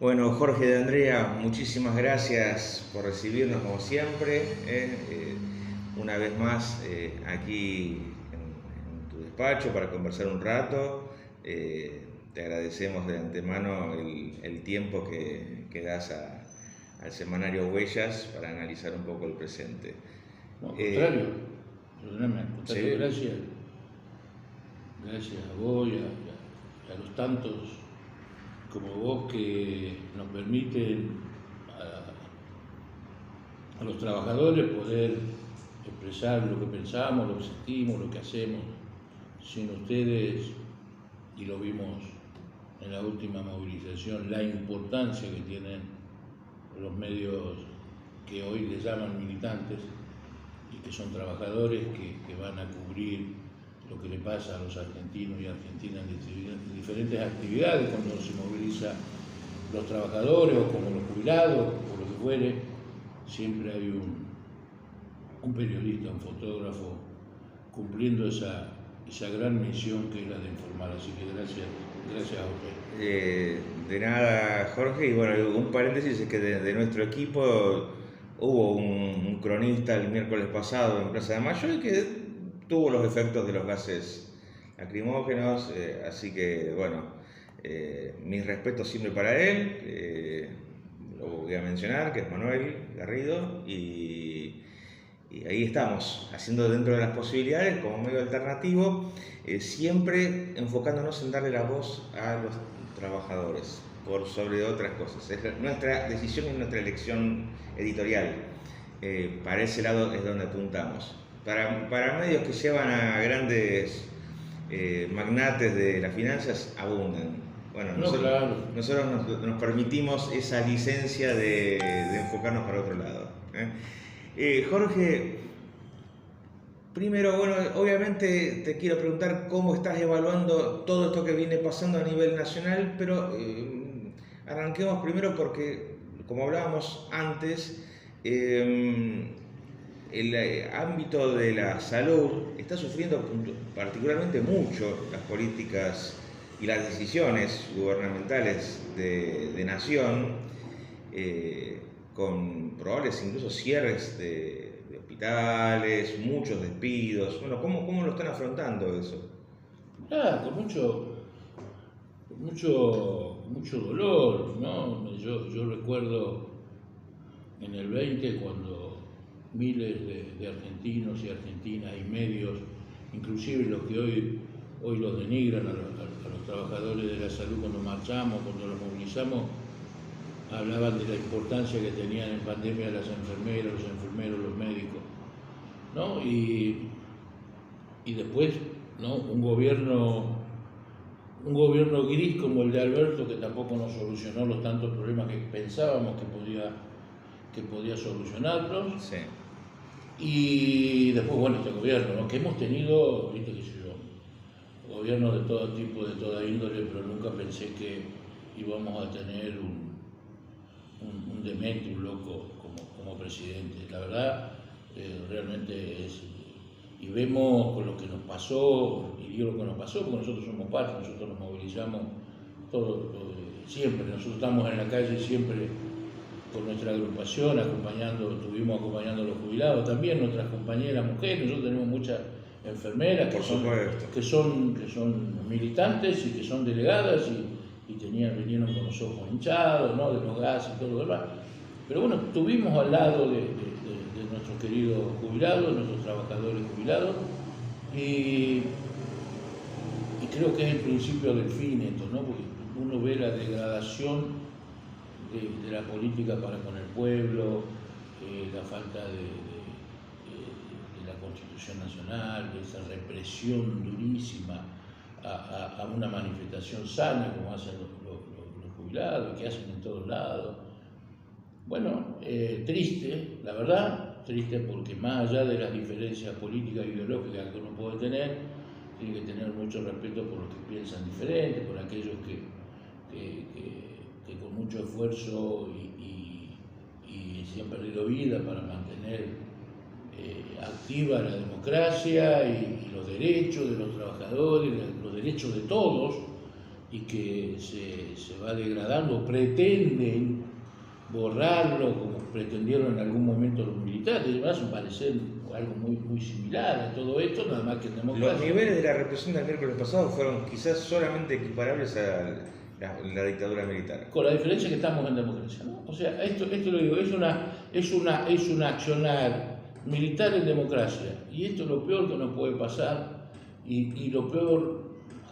Bueno, Jorge de Andrea, muchísimas gracias por recibirnos como siempre. Una vez más aquí en tu despacho para conversar un rato. Te agradecemos de antemano el tiempo que das al semanario Huellas para analizar un poco el presente. No, al contrario, perdóname, al contrario, Sí. gracias a vos y a los tantos como vos que nos permiten a los trabajadores poder expresar lo que pensamos, lo que sentimos, lo que hacemos. Sin ustedes, y lo vimos en la última movilización, la importancia que tienen los medios que hoy les llaman militantes y que son trabajadores que van a cubrir lo que le pasa a los argentinos y argentinas en diferentes actividades cuando se moviliza los trabajadores o como los jubilados o lo que fuere, siempre hay un periodista, un fotógrafo cumpliendo esa gran misión que es la de informar. Así que gracias a usted. De nada, Jorge. Y bueno, un paréntesis es que de nuestro equipo hubo un cronista el miércoles pasado en Plaza de Mayo y que tuvo los efectos de los gases lacrimógenos. Así que, bueno, mis respetos siempre para él. Lo voy a mencionar, que es Manuel Garrido. Y ahí estamos, haciendo dentro de las posibilidades, como medio alternativo, siempre enfocándonos en darle la voz a los trabajadores, por sobre otras cosas. Es nuestra decisión y nuestra elección editorial. Para ese lado es donde apuntamos. Para medios que llevan a grandes magnates de las finanzas, abundan. Bueno, nosotros nos permitimos esa licencia de enfocarnos para otro lado. Jorge, primero, bueno, obviamente te quiero preguntar cómo estás evaluando todo esto que viene pasando a nivel nacional, pero arranquemos primero porque, como hablábamos antes, el ámbito de la salud está sufriendo particularmente mucho las políticas y las decisiones gubernamentales de nación, con probables incluso cierres de hospitales, muchos despidos. Bueno, ¿cómo lo están afrontando eso? Con mucho dolor, ¿no? Yo recuerdo en el 20 cuando miles de argentinos y argentinas y medios, inclusive los que hoy los denigran a los trabajadores de la salud cuando marchamos, cuando los movilizamos, hablaban de la importancia que tenían en pandemia las enfermeras, los enfermeros, los médicos, ¿no? Y después, ¿no? Un gobierno gris como el de Alberto, que tampoco nos solucionó los tantos problemas que pensábamos que podía solucionarlos. Sí. Y después, bueno, este gobierno, ¿no? Que hemos tenido, viste qué sé yo, gobiernos de todo tipo, de toda índole, pero nunca pensé que íbamos a tener un demente, un loco como presidente. La verdad, realmente es... Y vemos con lo que nos pasó, y digo lo que nos pasó, porque nosotros somos parte, nosotros nos movilizamos siempre, nosotros estamos en la calle siempre con nuestra agrupación, estuvimos acompañando a los jubilados, también nuestras compañeras mujeres, nosotros tenemos muchas enfermeras que son militantes y que son delegadas y vinieron con los ojos hinchados, ¿no? De los gases y todo lo demás. Pero bueno, estuvimos al lado de nuestros queridos jubilados, nuestros trabajadores jubilados, y creo que es el principio del fin esto, ¿no? Porque uno ve la degradación de la política para con el pueblo, la falta de la Constitución Nacional, de esa represión durísima a una manifestación sana como hacen los jubilados, que hacen en todos lados. Bueno, triste, la verdad, triste porque más allá de las diferencias políticas e ideológicas que uno puede tener, tiene que tener mucho respeto por los que piensan diferente, por aquellos que con mucho esfuerzo y se han perdido vida para mantener activa la democracia y los derechos de los trabajadores, los derechos de todos, y que se va degradando, pretenden borrarlo como pretendieron en algún momento los militares. Además, me parece algo muy similar a todo esto, nada más que en democracia. Los niveles de la represión del miércoles pasado fueron quizás solamente equiparables a la dictadura militar. Con la diferencia que estamos en democracia, ¿no? O sea, esto lo digo, es un accionar militar en democracia, y esto es lo peor que nos puede pasar, y lo peor,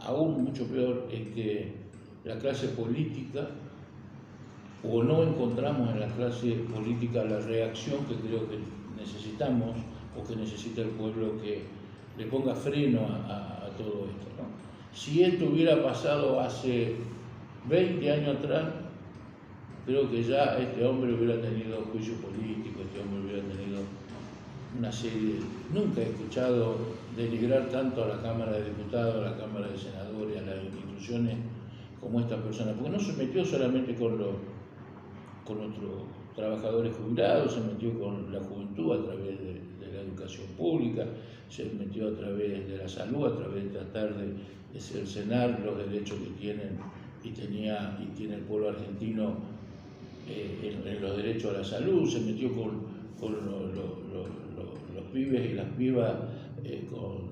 aún mucho peor, es que la clase política, o no encontramos en la clase política la reacción que creo que necesitamos, o que necesita el pueblo, que le ponga freno a todo esto, ¿no? Si esto hubiera pasado hace 20 años atrás, creo que ya este hombre hubiera tenido juicio político, este hombre hubiera tenido una serie. Nunca he escuchado denigrar tanto a la Cámara de Diputados, a la Cámara de Senadores, a las instituciones como esta persona, porque no se metió solamente con otros trabajadores jubilados, se metió con la juventud a través de la educación pública, se metió a través de la salud, a través de tratar de cercenar los derechos que tienen y tiene el pueblo argentino en los derechos a la salud, se metió con los pibes y las pibas con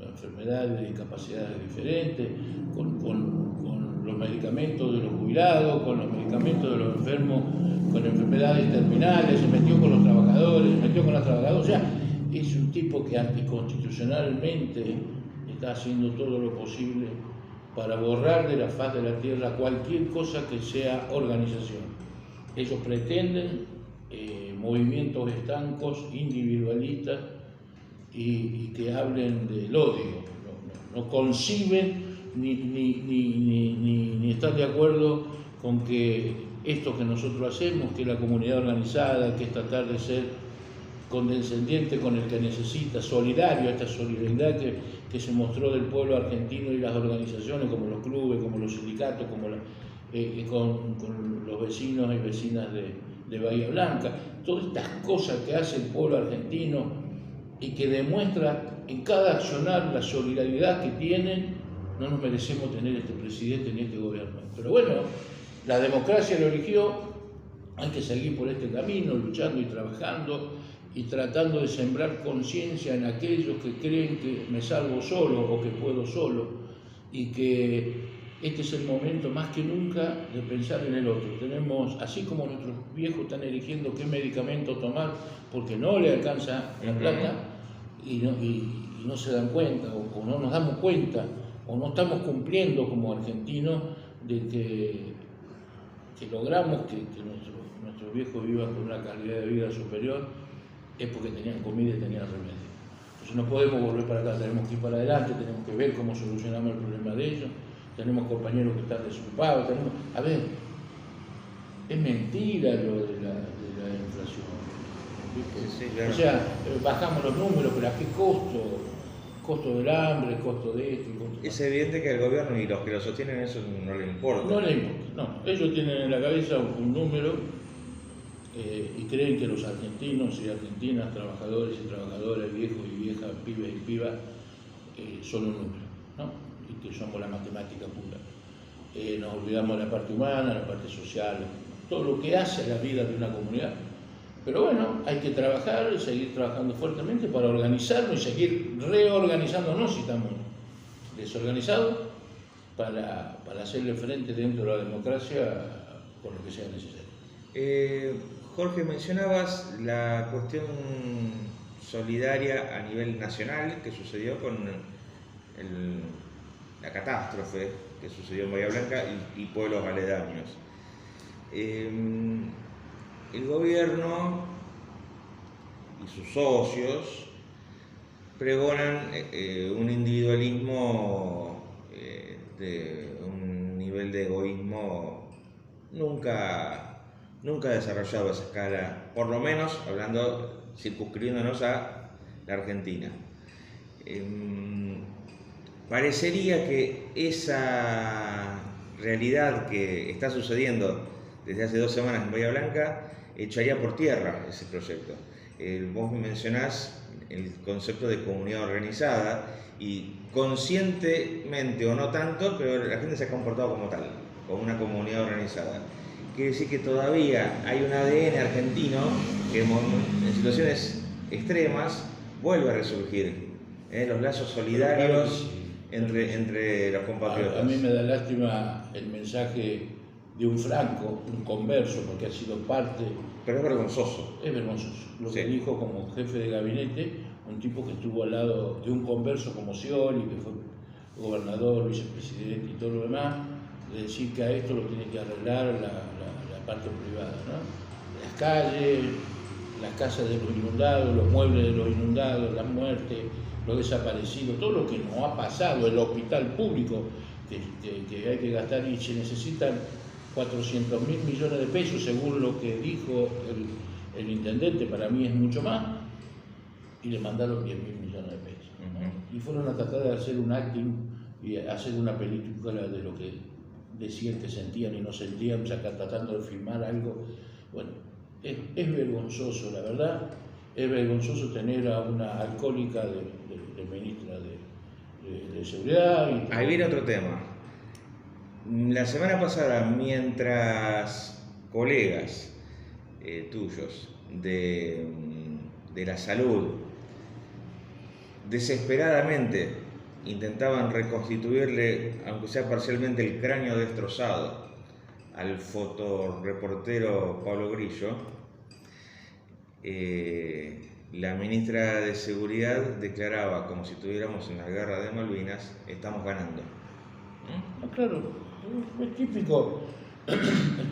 enfermedades y discapacidades diferentes, con los medicamentos de los jubilados, con los medicamentos de los enfermos con enfermedades terminales, se metió con los trabajadores, se metió con las trabajadoras. O sea, es un tipo que anticonstitucionalmente está haciendo todo lo posible para borrar de la faz de la tierra cualquier cosa que sea organización. Ellos pretenden movimientos estancos, individualistas y que hablen del odio. No conciben ni están de acuerdo con que esto que nosotros hacemos, que la comunidad organizada, que es tratar de ser condescendiente con el que necesita, solidario, esta solidaridad que se mostró del pueblo argentino y las organizaciones como los clubes, como los sindicatos, como con los vecinos y vecinas de Bahía Blanca, todas estas cosas que hace el pueblo argentino y que demuestra en cada accionar la solidaridad que tienen. No nos merecemos tener este presidente ni este gobierno, pero bueno, la democracia lo eligió, hay que seguir por este camino, luchando y trabajando y tratando de sembrar conciencia en aquellos que creen que me salvo solo o que puedo solo, y que este es el momento más que nunca de pensar en el otro. Tenemos, así como nuestros viejos están eligiendo qué medicamento tomar porque no le alcanza la plata y no se dan cuenta o no nos damos cuenta o no estamos cumpliendo como argentinos de que logramos que nuestros viejos vivan con una calidad de vida superior, es porque tenían comida y tenían remedio. Entonces no podemos volver para acá, tenemos que ir para adelante, tenemos que ver cómo solucionamos el problema de ellos, tenemos compañeros que están desocupados, a ver, es mentira lo de la inflación. Sí, claro. O sea, bajamos los números, pero ¿a qué costo? Costo del hambre, costo de esto. Es evidente que al gobierno y los que lo sostienen eso no les importa. No les importa, no. Ellos tienen en la cabeza un número y creen que los argentinos y argentinas, trabajadores y trabajadoras, viejos y viejas, pibes y pibas, son un número, ¿no? Y que somos la matemática pura. Nos olvidamos de la parte humana, la parte social, todo lo que hace la vida de una comunidad. Pero bueno, hay que trabajar y seguir trabajando fuertemente para organizarnos y seguir reorganizándonos si estamos desorganizados para hacerle frente dentro de la democracia por lo que sea necesario. Jorge, mencionabas la cuestión solidaria a nivel nacional que sucedió con la catástrofe que sucedió en Bahía Blanca y pueblos aledaños. El gobierno y sus socios pregonan un individualismo de un nivel de egoísmo nunca desarrollado a esa escala, por lo menos circunscribiéndonos a la Argentina. Parecería que esa realidad que está sucediendo desde hace 2 semanas en Bahía Blanca echaría por tierra ese proyecto. Vos mencionás el concepto de comunidad organizada, y conscientemente o no tanto, pero la gente se ha comportado como tal, como una comunidad organizada. Quiere decir que todavía hay un ADN argentino que en situaciones extremas vuelve a resurgir, los lazos solidarios entre los compatriotas. A mí me da lástima el mensaje de un Franco, un converso, porque ha sido parte... Pero es vergonzoso. Es vergonzoso. Lo que dijo como jefe de gabinete, un tipo que estuvo al lado de un converso como Scioli, que fue gobernador, vicepresidente y todo lo demás, de decir que a esto lo tiene que arreglar la parte privada, ¿no? Las calles, las casas de los inundados, los muebles de los inundados, las muertes, los desaparecidos, todo lo que nos ha pasado, el hospital público que hay que gastar, y se necesitan 400.000 millones de pesos, según lo que dijo el intendente. Para mí es mucho más, y le mandaron 10.000 millones de pesos, ¿no? Y fueron a tratar de hacer un acting y hacer una película de lo que decían que sentían y no sentían, tratando de filmar algo. Bueno, es vergonzoso, la verdad. Es vergonzoso tener a una alcohólica de ministra de Seguridad. Ahí viene otro tema. La semana pasada, mientras colegas tuyos de la salud desesperadamente intentaban reconstituirle, aunque sea parcialmente, el cráneo destrozado al fotoreportero Pablo Grillo, la ministra de Seguridad declaraba, como si estuviéramos en la guerra de Malvinas: estamos ganando. Claro, es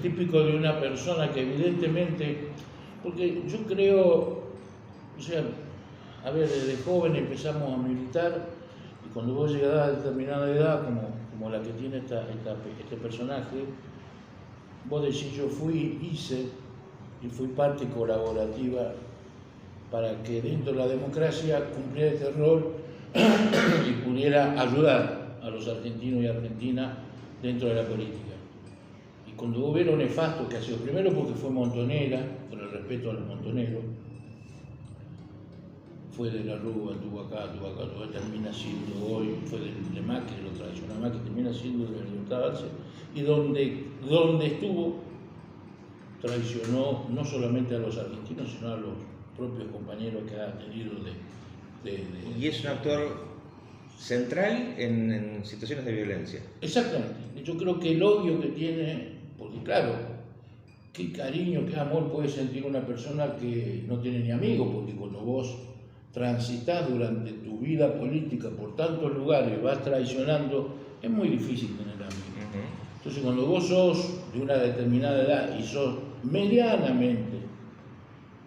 típico de una persona que evidentemente, porque yo creo, o sea, a ver, desde joven empezamos a militar, y cuando vos llegás a determinada edad, como la que tiene este personaje, vos decís: yo hice y fui parte colaborativa para que dentro de la democracia cumpliera este rol y pudiera ayudar a los argentinos y argentinas dentro de la política. Y cuando vos ves lo nefasto que ha sido, primero porque fue montonera, con el respeto a los montoneros, fue de la Rúa, estuvo acá, termina siendo hoy, fue de Macri, lo traicionó a Macri, termina siendo de la Libertad Avanza, y donde estuvo, traicionó no solamente a los argentinos, sino a los propios compañeros que ha tenido Y es un actor central en situaciones de violencia. Exactamente. Yo creo que el odio que tiene, porque claro, qué cariño, qué amor puede sentir una persona que no tiene ni amigos, porque cuando vos transitas durante tu vida política por tantos lugares, vas traicionando, es muy difícil tener amigos. Entonces, cuando vos sos de una determinada edad y sos medianamente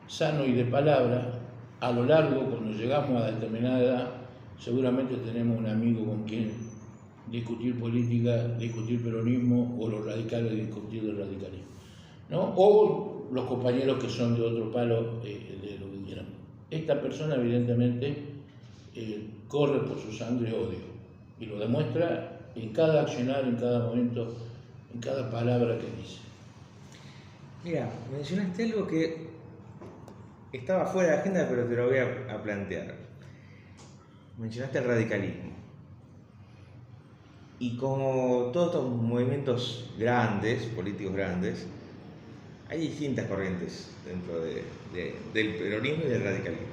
sano y de palabra, a lo largo, cuando llegamos a determinada edad, seguramente tenemos un amigo con quien discutir política, discutir peronismo, o los radicales discutir el radicalismo, ¿no? O los compañeros que son de otro palo, de lo que quieran. Esta persona evidentemente corre por su sangre odio, y lo demuestra en cada accionar, en cada momento, en cada palabra que dice. Mira, mencionaste algo que estaba fuera de la agenda, pero te lo voy a plantear. Mencionaste el radicalismo. Y como todos estos movimientos grandes, políticos grandes, hay distintas corrientes dentro del peronismo y del radicalismo.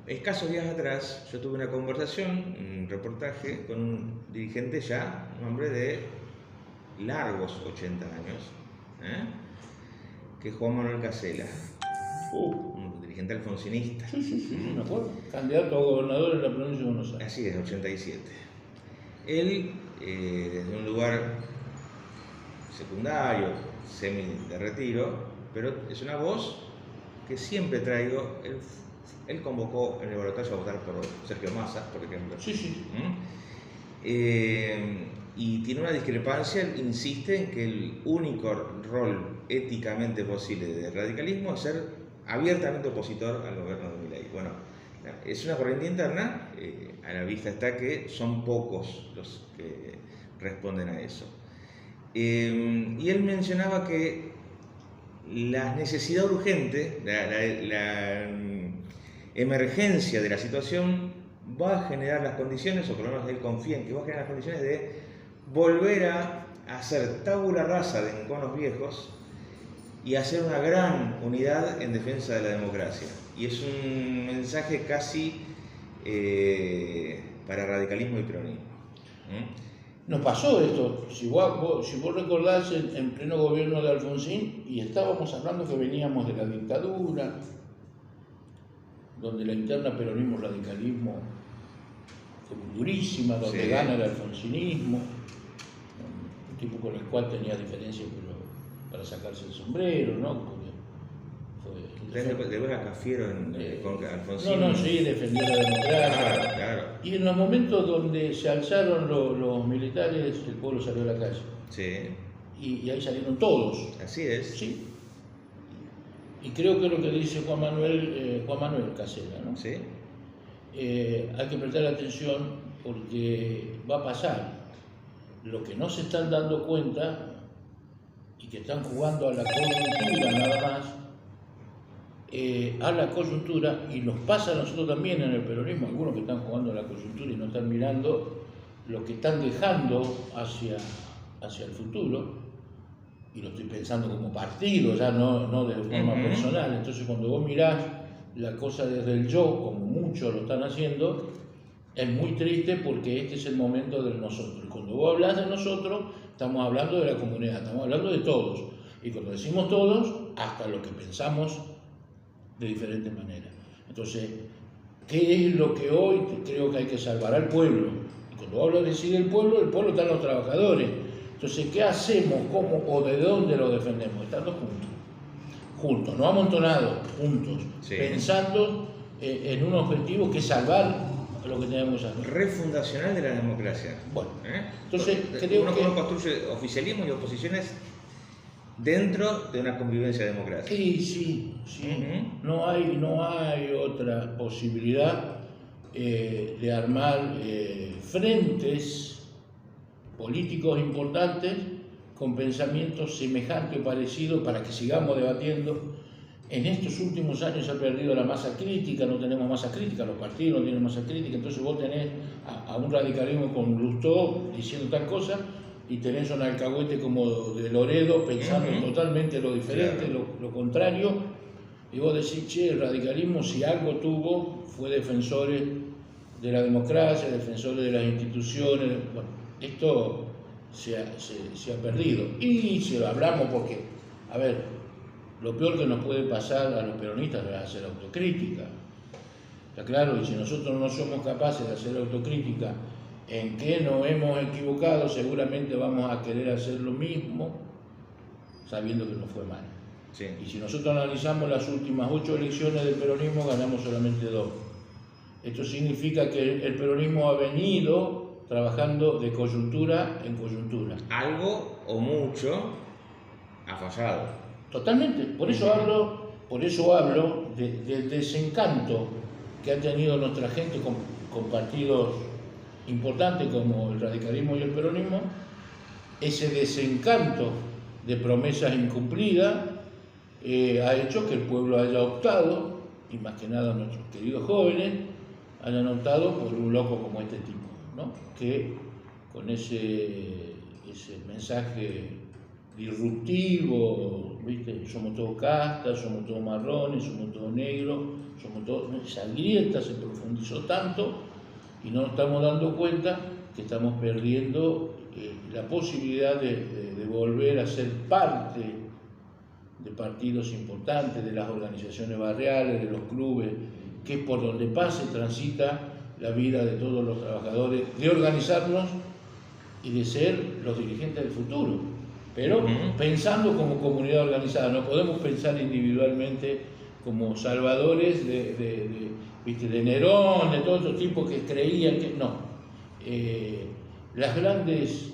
Escasos días atrás yo tuve una conversación, un reportaje con un dirigente ya, un hombre de largos 80 años, que es Juan Manuel Casella, un dirigente alfonsinista. Sí, me acuerdo. Candidato a gobernador en la provincia de Buenos Aires. Así es, 87. Él, desde un lugar secundario, semi de retiro, pero es una voz que siempre traigo. Él convocó en el balotaje a votar por Sergio Massa, por ejemplo. Sí. Y tiene una discrepancia, insiste en que el único rol éticamente posible del radicalismo es ser abiertamente opositor al gobierno de Milei. Bueno, es una corriente interna, a la vista está que son pocos los que responden a eso. Y él mencionaba que la necesidad urgente, la emergencia de la situación va a generar las condiciones, o por lo menos él confía en que va a generar las condiciones de volver a hacer tabula rasa de enconos viejos y hacer una gran unidad en defensa de la democracia. Y es un mensaje casi para radicalismo y peronismo. Nos pasó esto, si vos recordás en pleno gobierno de Alfonsín, y estábamos hablando que veníamos de la dictadura, donde la interna peronismo-radicalismo fue durísima, donde gana el alfonsinismo, un tipo con el cual tenía diferencias, pero para sacarse el sombrero, ¿no? De ver a Cafiero con Alfonsín. No, sí, defendió la democracia. Claro. Y en los momentos donde se alzaron los militares, el pueblo salió a la calle. Sí. Y ahí salieron todos. Así es. Sí. Y creo que lo que dice Juan Manuel Casella, ¿no? Sí. Hay que prestar atención porque va a pasar. Lo que no se están dando cuenta y que están jugando a la coyuntura nada más, a la coyuntura, y nos pasa a nosotros también en el peronismo, algunos que están jugando a la coyuntura y no están mirando lo que están dejando hacia el futuro, y lo estoy pensando como partido, ya no de forma personal. Entonces cuando vos mirás la cosa desde el yo, como muchos lo están haciendo, es muy triste porque este es el momento del nosotros. Y cuando vos hablas de nosotros, estamos hablando de la comunidad, estamos hablando de todos. Y cuando decimos todos, hasta lo que pensamos de diferentes maneras. Entonces, ¿qué es lo que hoy creo que hay que salvar al pueblo? Y cuando hablo de decir el pueblo están los trabajadores. Entonces, ¿qué hacemos? ¿Cómo o de dónde lo defendemos? Estando juntos, no amontonados, juntos, pensando en un objetivo que es salvar lo que tenemos que hacer. Refundacional de la democracia. Bueno, entonces creo que uno construye oficialismo y oposiciones dentro de una convivencia democrática. Sí. No hay otra posibilidad de armar frentes políticos importantes con pensamientos semejantes o parecidos para que sigamos debatiendo. En estos últimos años se ha perdido la masa crítica, no tenemos masa crítica, los partidos no tienen masa crítica, entonces vos tenés a un radicalismo con Lustó diciendo tal cosa, y tenés un alcahuete como de Loredo pensando totalmente lo diferente, lo contrario, y vos decís, che, el radicalismo si algo tuvo fue defensores de la democracia, defensores de las instituciones. Bueno, esto se ha perdido, y si lo hablamos porque, a ver, lo peor que nos puede pasar a los peronistas es hacer autocrítica, está claro, y si nosotros no somos capaces de hacer autocrítica en qué nos hemos equivocado, seguramente vamos a querer hacer lo mismo sabiendo que nos fue mal. Sí. Y si nosotros analizamos las últimas 8 elecciones del peronismo, ganamos solamente 2. Esto significa que el peronismo ha venido trabajando de coyuntura en coyuntura. Algo o mucho ha fallado. Totalmente. Por eso hablo del desencanto que ha tenido nuestra gente con partidos importante como el radicalismo y el peronismo, ese desencanto de promesas incumplidas ha hecho que el pueblo haya optado, y más que nada nuestros queridos jóvenes, hayan optado por un loco como este tipo, ¿no? Que con ese mensaje disruptivo, ¿viste? Somos todos castas, somos todos marrones, somos todos negros, somos todos... Esa grieta se profundizó tanto y no nos estamos dando cuenta que estamos perdiendo la posibilidad de volver a ser parte de partidos importantes, de las organizaciones barriales, de los clubes, que es por donde pasa y transita la vida de todos los trabajadores, de organizarnos y de ser los dirigentes del futuro, pero pensando como comunidad organizada. No podemos pensar individualmente como salvadores de Nerón, de todos estos tipos que creían que... No. Las grandes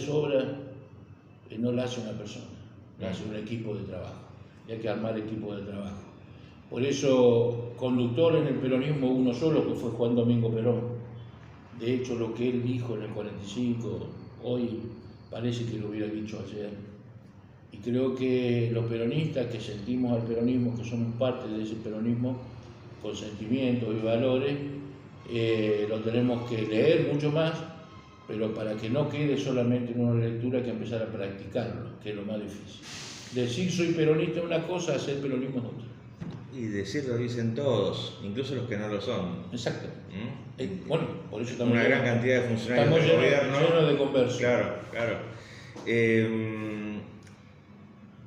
obras no las hace una persona, las hace un equipo de trabajo. Y hay que armar equipos de trabajo. Por eso, conductor en el peronismo uno solo, que fue Juan Domingo Perón. De hecho, lo que él dijo en el 45, hoy parece que lo hubiera dicho ayer. Y creo que los peronistas que sentimos al peronismo, que somos parte de ese peronismo con sentimientos y valores, lo tenemos que leer mucho más, pero para que no quede solamente en una lectura hay que empezar a practicarlo, que es lo más difícil. Decir soy peronista es una cosa, hacer peronismo es otra. Y decirlo dicen todos, incluso los que no lo son. Exacto. Bueno, por eso estamos una gran cantidad de funcionarios del gobierno. Llenos de conversos. Claro, claro.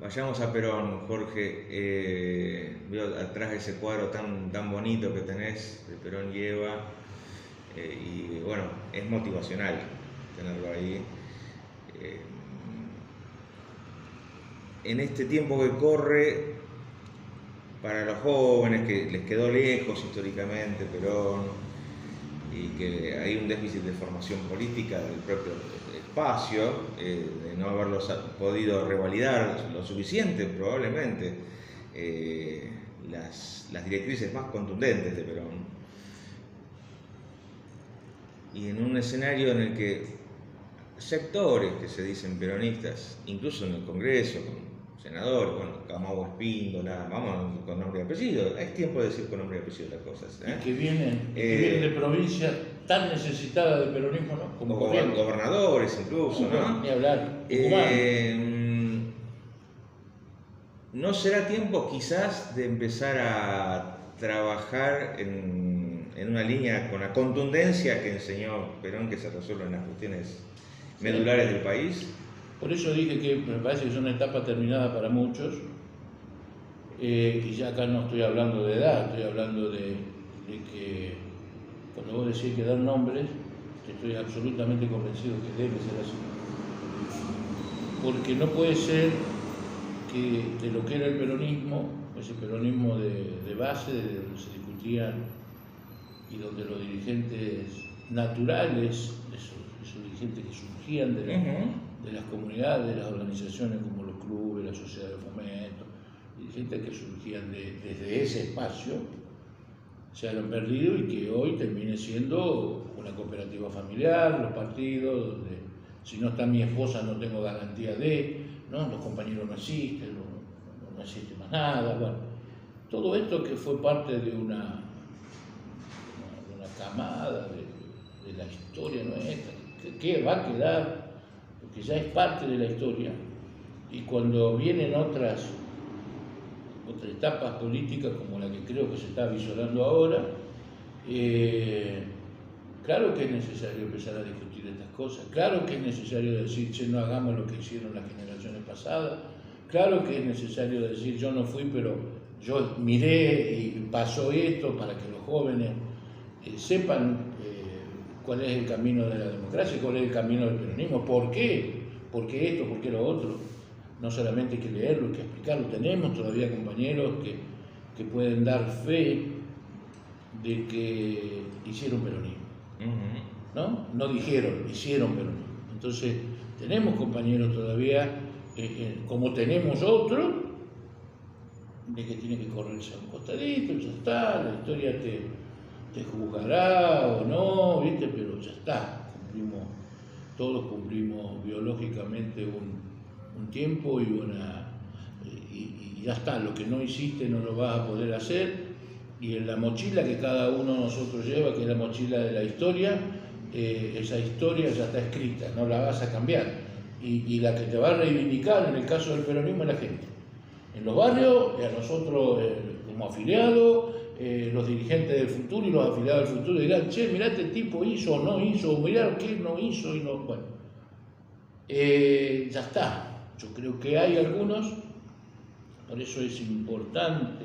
Vayamos a Perón, Jorge. Veo atrás ese cuadro tan bonito que tenés de Perón y Eva. Y bueno, es motivacional tenerlo ahí. En este tiempo que corre, para los jóvenes que les quedó lejos históricamente Perón, y que hay un déficit de formación política del propio espacio, de no haberlos podido revalidar lo suficiente probablemente, las directrices más contundentes de Perón. Y en un escenario en el que sectores que se dicen peronistas, incluso en el Congreso, senadores, bueno, Camagüey Espíndola, vamos con nombre y apellido, es tiempo de decir con nombre y apellido las cosas. Y que vienen de provincias tan necesitadas de peronismo, ¿no? Como gobernadores incluso, ¿no? Ni hablar. ¿No será tiempo quizás de empezar a trabajar en una línea con la contundencia que enseñó Perón, que se resuelven las cuestiones medulares del país? Por eso dije que me parece que es una etapa terminada para muchos, y ya acá no estoy hablando de edad, estoy hablando de que cuando vos decís que dan nombres, estoy absolutamente convencido que debe ser así. Porque no puede ser que de lo que era el peronismo, ese peronismo de base, de donde se discutían y donde los dirigentes naturales, esos dirigentes que surgían de las comunidades, de las organizaciones como los clubes, la sociedad de fomento, dirigentes que surgían desde ese espacio, se han perdido y que hoy termine siendo una cooperativa familiar, los partidos, donde si no está mi esposa no tengo garantía ¿no? Los compañeros no existen, no existe más nada. Bueno, todo esto que fue parte de una camada de la historia nuestra, que va a quedar, porque ya es parte de la historia, y cuando vienen otras etapas políticas como la que creo que se está visorando ahora, claro que es necesario empezar a discutir estas cosas, claro que es necesario decir, che, no hagamos lo que hicieron las generaciones pasadas, claro que es necesario decir, yo no fui, pero yo miré y pasó esto, para que los jóvenes sepan cuál es el camino de la democracia, cuál es el camino del peronismo, por qué esto, por qué lo otro. No solamente hay que leerlo, hay que explicarlo. Tenemos todavía compañeros que pueden dar fe de que hicieron peronismo. No dijeron, hicieron peronismo. Entonces, tenemos compañeros todavía, como tenemos otros, de que tiene que correrse a un costadito, ya está, la historia te juzgará o no, ¿viste? Pero ya está, todos cumplimos biológicamente un tiempo y ya está, lo que no hiciste no lo vas a poder hacer, y en la mochila que cada uno de nosotros lleva, que es la mochila de la historia, esa historia ya está escrita, no la vas a cambiar, y la que te va a reivindicar en el caso del peronismo es la gente. En los barrios, a nosotros como afiliados, los dirigentes del futuro y los afiliados del futuro dirán, che, mirá, este tipo hizo o no hizo, o mirá qué no hizo y no. Bueno, ya está. Yo creo que hay algunos, por eso es importante,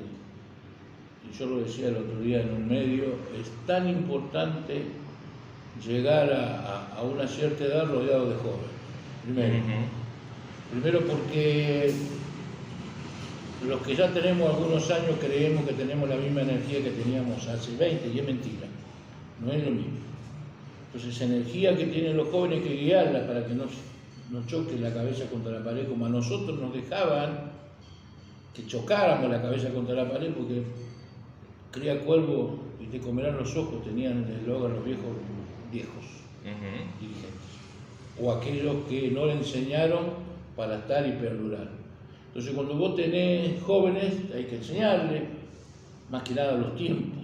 y yo lo decía el otro día en un medio, es tan importante llegar a una cierta edad rodeado de jóvenes. Primero porque los que ya tenemos algunos años creemos que tenemos la misma energía que teníamos hace 20, y es mentira, no es lo mismo. Entonces, esa energía que tienen los jóvenes hay que guiarla para que no choque la cabeza contra la pared, como a nosotros nos dejaban que chocáramos la cabeza contra la pared, porque cría cuervo y te comerán los ojos, tenían el eslogan los viejos dirigentes, o aquellos que no le enseñaron para estar y perdurar. Entonces cuando vos tenés jóvenes hay que enseñarles, más que nada los tiempos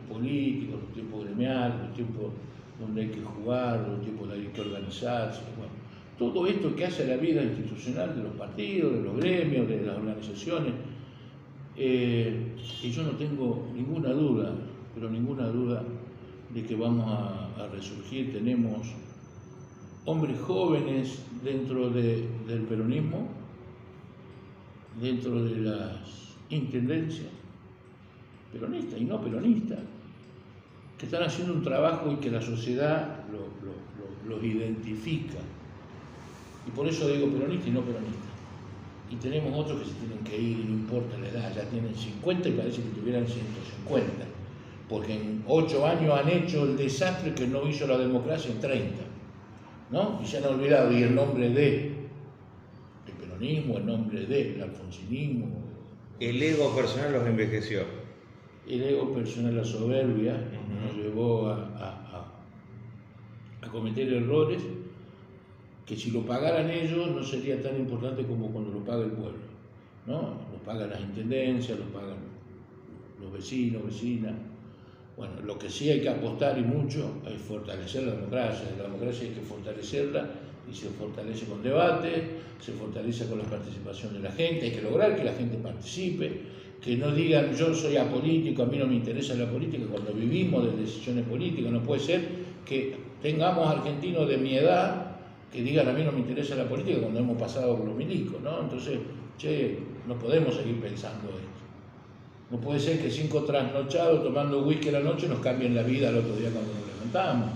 políticos, los tiempos gremiales, los tiempos donde hay que jugar, los tiempos donde hay que organizarse, bueno, todo esto que hace la vida institucional de los partidos, de los gremios, de las organizaciones. Y yo no tengo ninguna duda, pero ninguna duda de que vamos a resurgir. Tenemos hombres jóvenes dentro del peronismo, dentro de las intendencias, peronistas y no peronistas, que están haciendo un trabajo y que la sociedad los identifica. Y por eso digo peronista y no peronista. Y tenemos otros que se tienen que ir, y no importa la edad, ya tienen 50 y parece que tuvieran 150, porque en 8 años han hecho el desastre que no hizo la democracia en 30, ¿no? Y se han olvidado, y el nombre del peronismo, el nombre del alfonsinismo. El ego personal los envejeció. El ego personal, la soberbia, nos llevó a cometer errores que si lo pagaran ellos no sería tan importante como cuando lo paga el pueblo, ¿no? Lo pagan las intendencias, lo pagan los vecinos, vecinas. Bueno, lo que sí hay que apostar y mucho es fortalecer la democracia. La democracia hay que fortalecerla y se fortalece con debate, se fortalece con la participación de la gente, hay que lograr que la gente participe, que no digan yo soy apolítico, a mí no me interesa la política, cuando vivimos de decisiones políticas. No puede ser que tengamos argentinos de mi edad que digan a mí no me interesa la política cuando hemos pasado por los milicos, ¿no? Entonces, no podemos seguir pensando esto. No puede ser que 5 trasnochados tomando whisky a la noche nos cambien la vida al otro día cuando nos levantamos,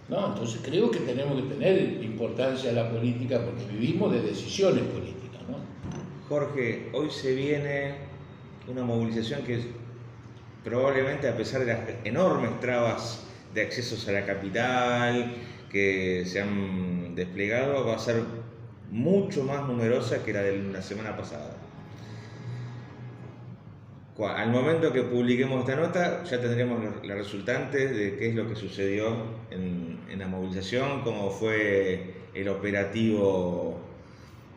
¿no? Entonces creo que tenemos que tener importancia a la política porque vivimos de decisiones políticas, ¿no? Jorge, hoy se viene una movilización que probablemente, a pesar de las enormes trabas de accesos a la capital que se han desplegado, va a ser mucho más numerosa que la de la semana pasada. Al momento que publiquemos esta nota ya tendremos la resultante de qué es lo que sucedió en la movilización, cómo fue el operativo,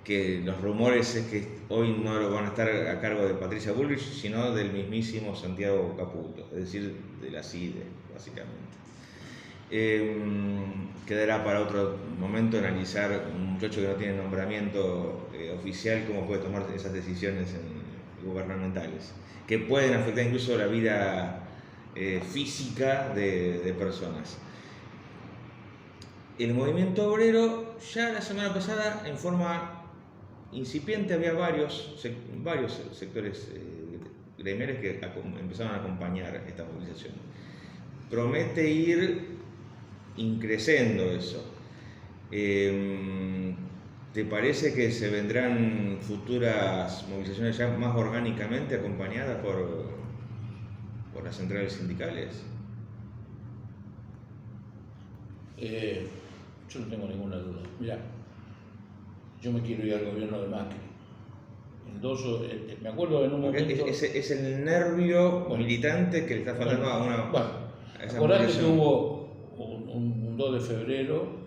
que los rumores es que hoy no lo van a estar a cargo de Patricia Bullrich, sino del mismísimo Santiago Caputo, es decir, de la CIDE, básicamente. Quedará para otro momento analizar un muchacho que no tiene nombramiento oficial, cómo puede tomar esas decisiones gubernamentales, que pueden afectar incluso la vida física de personas. El movimiento obrero, ya la semana pasada, en forma incipiente, había varios sectores gremiales que empezaron a acompañar esta movilización. Promete ir increciendo eso. ¿Te parece que se vendrán futuras movilizaciones ya más orgánicamente acompañadas por las centrales sindicales? Yo no tengo ninguna duda. Mirá, yo me quiero ir al gobierno de Macri. Me acuerdo en un momento... Es el nervio militante que le está faltando a una... Bueno, acordate que hubo un 2 de febrero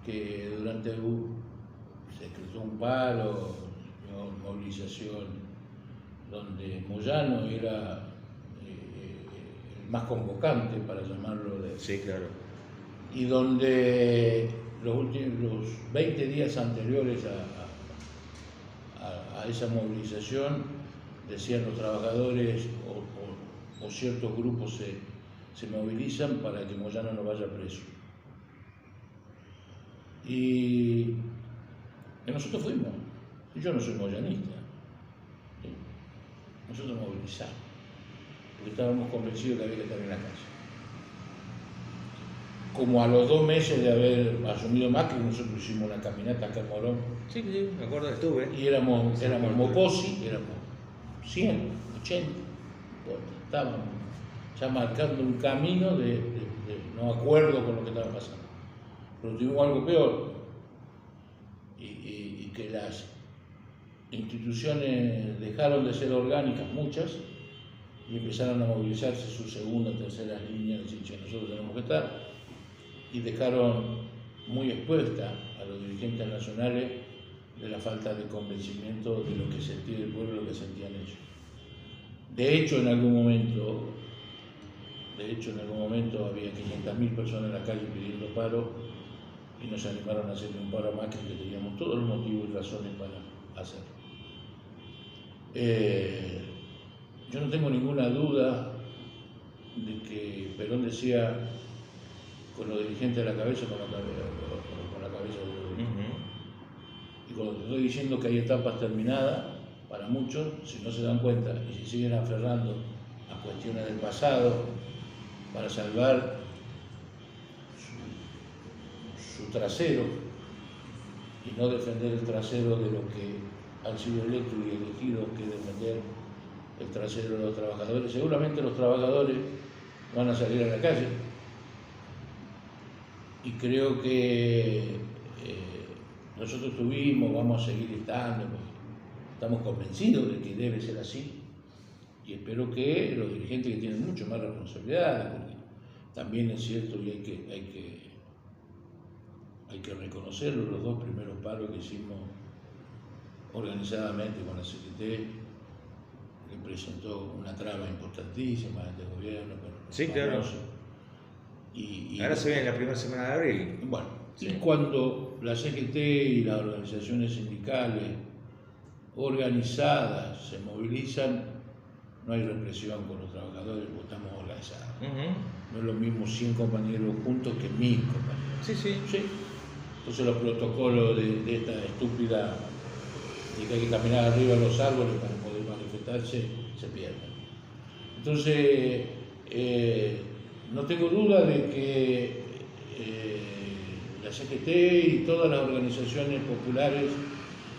que durante se decretó un paro, una movilización donde Moyano era el más convocante, para llamarlo de... Sí, claro. Y donde los 20 días anteriores a esa movilización decían los trabajadores o ciertos grupos se movilizan para que Moyano no vaya preso. Y nosotros fuimos. Yo no soy moyanista. ¿Sí? Nosotros nos movilizamos porque estábamos convencidos que había que estar en la calle. Como a los 2 meses de haber asumido Macri, nosotros hicimos una caminata acá en Morón. Sí, me acuerdo, estuve. Y éramos Moposi, éramos 100, 80. Estábamos ya marcando un camino de no acuerdo con lo que estaba pasando. Pero tuvimos algo peor, y que las instituciones dejaron de ser orgánicas, muchas, y empezaron a movilizarse sus segunda, tercera líneas, decir, nosotros tenemos que estar, y dejaron muy expuesta a los dirigentes nacionales de la falta de convencimiento de lo que sentía el pueblo, lo que sentían ellos. De hecho, en algún momento había 500.000 personas en la calle pidiendo paro y nos animaron a hacerle un paro a Macri, que teníamos todos los motivos y razones para hacerlo. Yo no tengo ninguna duda de que Perón decía, con los dirigentes a la cabeza, con la cabeza de los dirigentes. Y cuando estoy diciendo que hay etapas terminadas, para muchos, si no se dan cuenta y se siguen aferrando a cuestiones del pasado para salvar su trasero y no defender el trasero de lo que han sido electos y elegidos, que defender el trasero de los trabajadores, seguramente los trabajadores van a salir a la calle. Y creo que nosotros vamos a seguir estando, estamos convencidos de que debe ser así, y espero que los dirigentes que tienen mucho más responsabilidad, porque también es cierto y hay que reconocerlo, los dos primeros paros que hicimos organizadamente con la CGT representó una traba importantísima de gobierno. Sí, claro. Y ahora se viene la primera semana de abril. Bueno, sí. Y cuando la CGT y las organizaciones sindicales organizadas se movilizan, no hay represión con los trabajadores, porque estamos organizados. No es lo mismo 100 compañeros juntos que 1000 compañeros. Sí. Entonces los protocolos de esta estúpida de que hay que caminar arriba de los árboles para poder manifestarse se pierden. Entonces, no tengo duda de que la CGT y todas las organizaciones populares,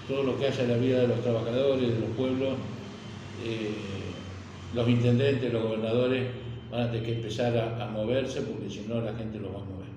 todo lo que hace a la vida de los trabajadores, de los pueblos, los intendentes, los gobernadores, van a tener que empezar a moverse, porque si no la gente los va a mover.